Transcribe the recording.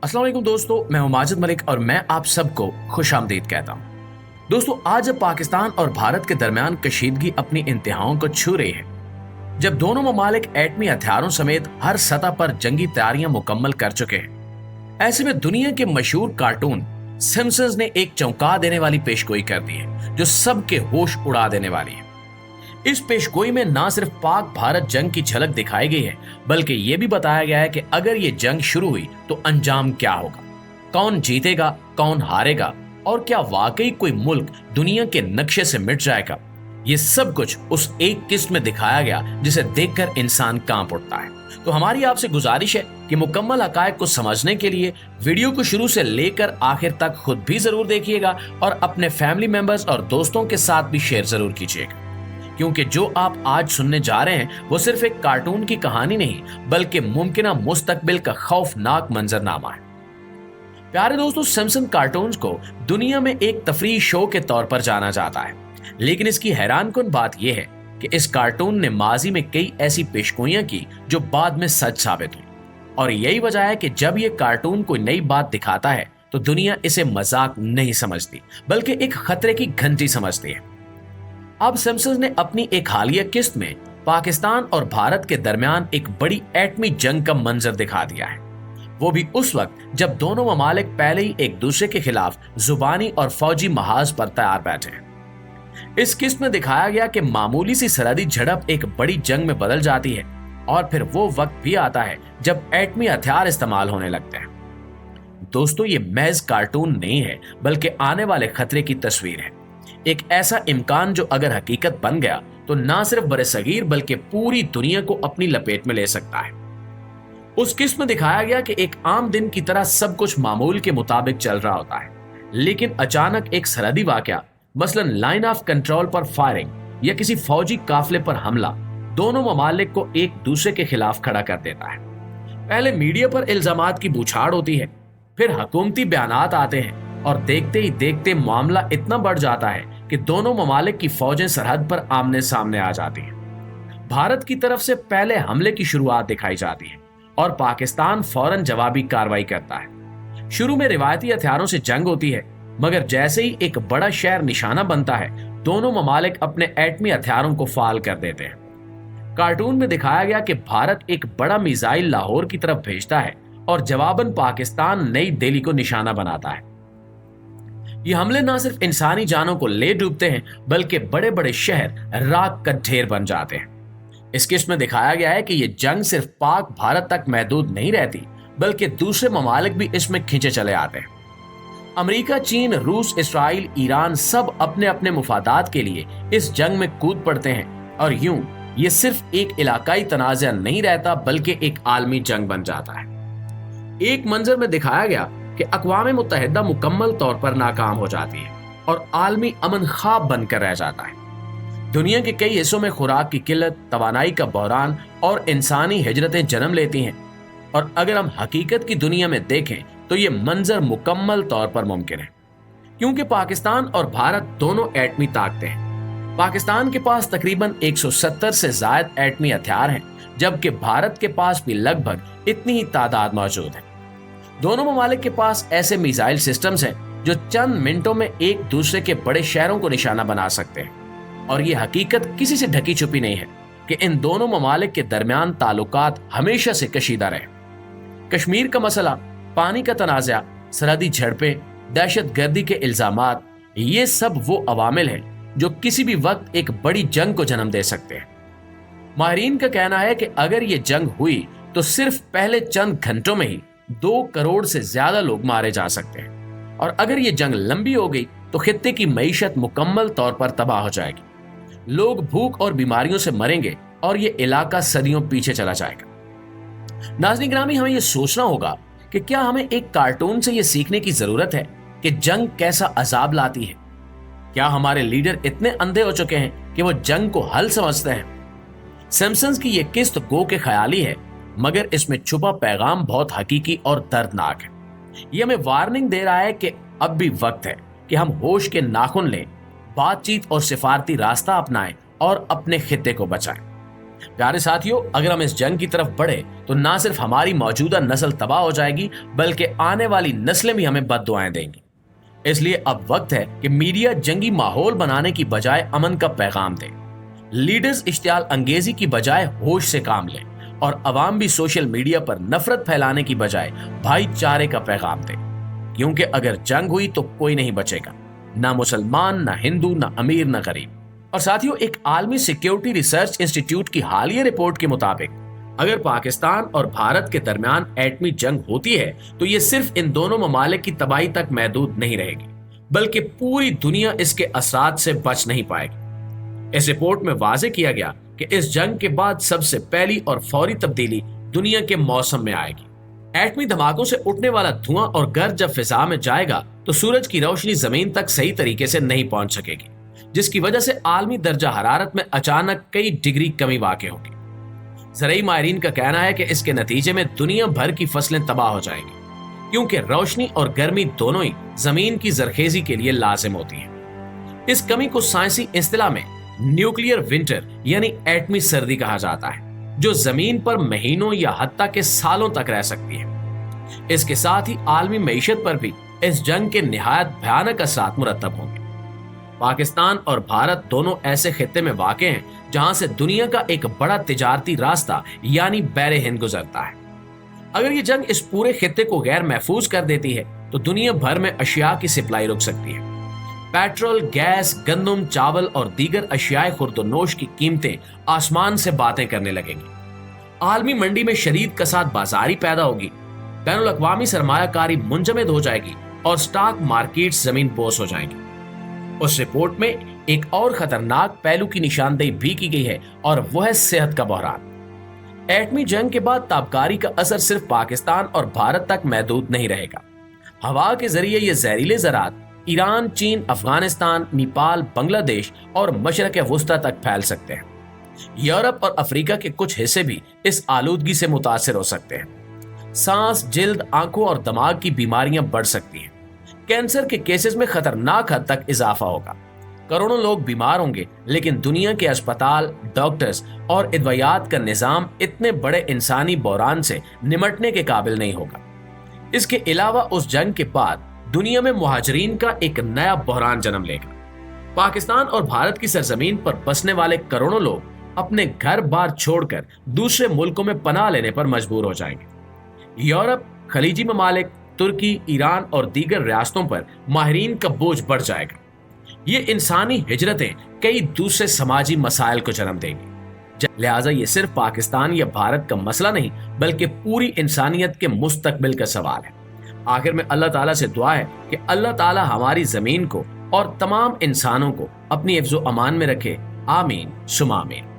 अस्सलाम वालेकुम दोस्तों, मैं हूं माजिद मलिक और मैं आप सबको खुश आमदीद कहता हूं। दोस्तों, आज जब पाकिस्तान और भारत के दरमियान कशीदगी अपनी इंतहाओं को छू रही है, जब दोनों ममालिक एटमी हथियारों समेत हर सतह पर जंगी तैयारियां मुकम्मल कर चुके हैं, ऐसे में दुनिया के मशहूर कार्टून सिम्पसंस ने एक चौंका देने वाली पेशगोई कर दी है जो सबके होश उड़ा देने वाली है। इस पेशगोई में ना सिर्फ पाक भारत जंग की झलक दिखाई गई है, बल्कि यह भी बताया गया है कि अगर ये जंग शुरू हुई तो अंजाम क्या होगा, कौन जीतेगा, कौन हारेगा और क्या वाकई कोई मुल्क दुनिया के नक्शे से मिट जाएगा। ये सब कुछ उस एक किस्त में दिखाया गया जिसे देखकर इंसान कांप उठता है। तो हमारी आपसे गुजारिश है कि मुकम्मल हकायक को समझने के लिए वीडियो को शुरू से लेकर आखिर तक खुद भी जरूर देखिएगा और अपने फैमिली मेंबर्स और दोस्तों के साथ भी शेयर जरूर कीजिएगा, क्योंकि जो आप आज सुनने जा रहे हैं वो सिर्फ एक कार्टून की कहानी नहीं बल्कि मुमकिना मुस्तकबिल का खौफनाक मंजरनामा है। प्यारे दोस्तों, सिम्पसन कार्टून्स को दुनिया में एक तफरीही शो के तौर पर जाना जाता है, लेकिन इसकी हैरानकुन बात यह है कि इस कार्टून ने माजी में कई ऐसी पेशगोइयां की जो बाद में सच साबित हुई, और यही वजह है कि जब ये कार्टून कोई नई बात दिखाता है तो दुनिया इसे मजाक नहीं समझती बल्कि एक खतरे की घंटी समझती है। अब सिम्पसंस ने अपनी एक हालिया किस्त में पाकिस्तान और भारत के दरमियान एक बड़ी एटमी जंग का मंजर दिखा दिया है, वो भी उस वक्त जब दोनों ममालिक पहले ही एक दूसरे के खिलाफ जुबानी और फौजी महाज पर तैयार बैठे हैं। इस किस्त में दिखाया गया कि मामूली सी सरहदी झड़प एक बड़ी जंग में बदल जाती है, और फिर वो वक्त भी आता है जब एटमी हथियार इस्तेमाल होने लगते हैं। दोस्तों, ये महज कार्टून नहीं है बल्कि आने वाले खतरे की तस्वीर है, एक ऐसा इम्कान जो अगर हकीकत बन गया तो ना सिर्फ बरसगीर बल्कि पूरी दुनिया को अपनी लपेट में ले सकता है। उस किस्त में दिखाया गया कि एक आम दिन की तरह सब कुछ मामूल के मुताबिक चल रहा होता है, लेकिन अचानक एक सरहदी वाकया, मसलन लाइन ऑफ कंट्रोल पर फायरिंग या किसी फौजी काफिले पर हमला, दोनों ममालिक को एक दूसरे के खिलाफ खड़ा कर देता है। पहले मीडिया पर इल्जामात की बौछार होती है, फिर हुकूमती बयानात आते हैं और देखते ही देखते मामला इतना बढ़ जाता है कि दोनों ममालिक की फौजें सरहद पर आमने सामने आ जाती हैं। भारत की तरफ से पहले हमले की शुरुआत दिखाई जाती है और पाकिस्तान फौरन जवाबी कार्रवाई करता है। शुरू में रिवायती हथियारों से जंग होती है, मगर जैसे ही एक बड़ा शहर निशाना बनता है, दोनों ममालिक अपने एटमी हथियारों को फाल कर देते हैं। कार्टून में दिखाया गया कि भारत एक बड़ा मिसाइल लाहौर की तरफ भेजता है और जवाबन पाकिस्तान नई दिल्ली को निशाना बनाता है। ये हमले न सिर्फ इंसानी जानों को ले डूबते हैं बल्कि बड़े बड़े शहर राख का ढेर बन जाते हैं। इस किस्त में दिखाया गया है कि ये जंग सिर्फ पाक भारत तक महदूद नहीं रहती बल्कि दूसरे ममालिक भी इसमें खींचे चले आते हैं। अमेरिका, चीन, रूस, इसराइल, ईरान सब अपने अपने मुफादात के लिए इस जंग में कूद पड़ते हैं, और यूं ये सिर्फ एक इलाकाई तनाज़ा नहीं रहता बल्कि एक आलमी जंग बन जाता है। एक मंजर में दिखाया गया कि अक़वाम मुत्तहिदा मुकम्मल तौर पर नाकाम हो जाती है और आलमी अमन ख्वाब बनकर रह जाता है। दुनिया के कई हिस्सों में खुराक की किल्लत, तवानाई का बहरान और इंसानी हिजरतें जन्म लेती हैं, और अगर हम हकीकत की दुनिया में देखें तो ये मंजर मुकम्मल तौर पर मुमकिन है, क्योंकि पाकिस्तान और भारत दोनों एटमी ताकतें हैं। पाकिस्तान के पास तकरीबन 170 से ज्यादा एटमी हथियार हैं, जबकि भारत के पास भी लगभग इतनी ही तादाद मौजूद है। दोनों ममालिक के पास ऐसे मिसाइल सिस्टम्स हैं जो चंद मिनटों में एक दूसरे के बड़े शहरों को निशाना बना सकते हैं, और ये हकीकत किसी से ढकी छुपी नहीं है कि इन दोनों ममालिक के दरमियान ताल्लुकात हमेशा से कशीदा रहे। कश्मीर का मसला, पानी का तनाज़ा, सरहदी झड़पें, दहशतगर्दी के इल्जामात, ये सब वो अवामिल हैं जो किसी भी वक्त एक बड़ी जंग को जन्म दे सकते हैं। माहिरीन का कहना है कि अगर ये जंग हुई तो सिर्फ पहले चंद घंटों में ही 2 करोड़ से ज्यादा लोग मारे जा सकते हैं, और अगर ये जंग लंबी हो गई तो खित्ते की मईशत मुकम्मल तौर पर तबाह हो जाएगी। लोग भूख और बीमारियों से मरेंगे और ये इलाका सदियों पीछे चला जाएगा। नाज़रीन गिरामी, हमें ये सोचना होगा कि क्या हमें एक कार्टून से ये सीखने की जरूरत है कि जंग कैसा अजाब लाती है। क्या हमारे लीडर इतने अंधे हो चुके हैं कि वो जंग को हल समझते हैं? सिम्पसंस की ये किस्त गो के ख्याली है, मगर इसमें छुपा पैगाम बहुत हकीकी और दर्दनाक है। ये हमें वार्निंग दे रहा है कि अब भी वक्त है कि हम होश के नाखून लें, बातचीत और सिफारती रास्ता अपनाएं और अपने खित्ते को बचाएं। प्यारे साथियों, अगर हम इस जंग की तरफ बढ़े तो ना सिर्फ हमारी मौजूदा नस्ल तबाह हो जाएगी, बल्कि आने वाली नस्लें भी हमें बद्दुआएं देंगी। इसलिए अब वक्त है कि मीडिया जंगी माहौल बनाने की बजाय अमन का पैगाम दे। लीडर्स इश्तियाल अंगेजी की बजाय होश से काम लें और अवाम भी सोशल मीडिया पर नफरत फैलाने की बजाय भाईचारे का पैगाम दे। क्योंकि अगर जंग हुई तो कोई नहीं बचेगा, ना मुसलमान, ना हिंदू, ना अमीर, ना गरीब। और साथियों, एक आलमी सिक्योरिटी रिसर्च इंस्टीट्यूट की हालिया रिपोर्ट के मुताबिक अगर पाकिस्तान और भारत के दरमियान एटमी जंग होती है तो ये सिर्फ इन दोनों ममालिक की तबाही तक महदूद नहीं रहेगी, बल्कि पूरी दुनिया इसके असरात से बच नहीं पाएगी। इस रिपोर्ट में वाजे किया गया कि इस जंग के बाद सबसे पहली और फौरी तब्दीली दुनिया के मौसम में आएगी। एटमी धमाकों से उठने वाला धुआं और गर्द जब फिजा में जाएगा तो सूरज की रोशनी जमीन तक सही तरीके से नहीं पहुंच सकेगी, जिसकी वजह से आलमी दर्जा हरारत में अचानक कई डिग्री कमी वाक़ होगी। ज़राई माहिरीन का कहना है कि इसके नतीजे में दुनिया भर की फसलें तबाह हो जाएंगी, क्योंकि रोशनी और गर्मी दोनों ही जमीन की जरखेजी के लिए लाजिम होती है। इस कमी को साइंसी इस्तिलाह में न्यूक्लियर विंटर यानी एटमी सर्दी कहा जाता है, जो जमीन पर महीनों या हत्ता के सालों तक रह सकती है। इसके साथ ही आलमी मईशत पर भी इस जंग के निहायत भयानक असरात मुरतब होंगे। पाकिस्तान और भारत दोनों ऐसे खित्ते में वाक़े हैं जहां से दुनिया का एक बड़ा तिजारती रास्ता यानी बैरे हिंद गुजरता है। अगर ये जंग इस पूरे खित्ते को गैर महफूज कर देती है तो दुनिया भर में अशिया की सप्लाई रुक सकती है। पेट्रोल, गैस, गंदम, चावल और दीगर अशियाए खुर्दोनोश की कीमतें आसमान से बातें करने लगेंगी। आलमी मंडी में शदीद कसाद बाजारी पैदा होगी, बैनुल अक़वामी सरमायाकारी मुंजमद हो जाएगी और स्टॉक मार्केट्स जमीन बोस हो जाएंगी। उस रिपोर्ट में एक और खतरनाक पहलू की निशानदेही भी की गई है और वह है सेहत का बहरान। एटमी जंग के बाद ताबकारी का असर सिर्फ पाकिस्तान और भारत तक महदूद नहीं रहेगा। हवा के जरिए ये जहरीले ज़रात ईरान, चीन, अफगानिस्तान, नेपाल, बांग्लादेश और मशरक़ वस्ता तक फैल सकते हैं। यूरोप और अफ्रीका के कुछ हिस्से भी इस आलूदगी से मुतासिर हो सकते हैं। सांस, जिल्द, आंखों और दिमाग की बीमारियां बढ़ सकती हैं। कैंसर के केसेस में खतरनाक हद तक इजाफा होगा। करोड़ों लोग बीमार होंगे, लेकिन दुनिया के अस्पताल, डॉक्टर्स और अद्वियात का निजाम इतने बड़े इंसानी बहरान से निमटने के काबिल नहीं होगा। इसके अलावा उस जंग के बाद दुनिया में मुहाजिरीन का एक नया बहरान जन्म लेगा। पाकिस्तान और भारत की सरजमीन पर बसने वाले करोड़ों लोग अपने घर बार छोड़कर दूसरे मुल्कों में पनाह लेने पर मजबूर हो जाएंगे। यूरोप, खलीजी ममालिक, तुर्की, ईरान और दीगर रियासतों पर माहिरीन का बोझ बढ़ जाएगा। ये इंसानी हिजरतें कई दूसरे समाजी मसाइल को जन्म देंगी। लिहाजा ये सिर्फ पाकिस्तान या भारत का मसला नहीं, बल्कि पूरी इंसानियत के मुस्तकबिल का सवाल है। आखिर में अल्लाह ताला से दुआ है कि अल्लाह ताला हमारी जमीन को और तमाम इंसानों को अपनी हिफ्ज़-ओ-अमान में रखे। आमीन सुमा आमीन।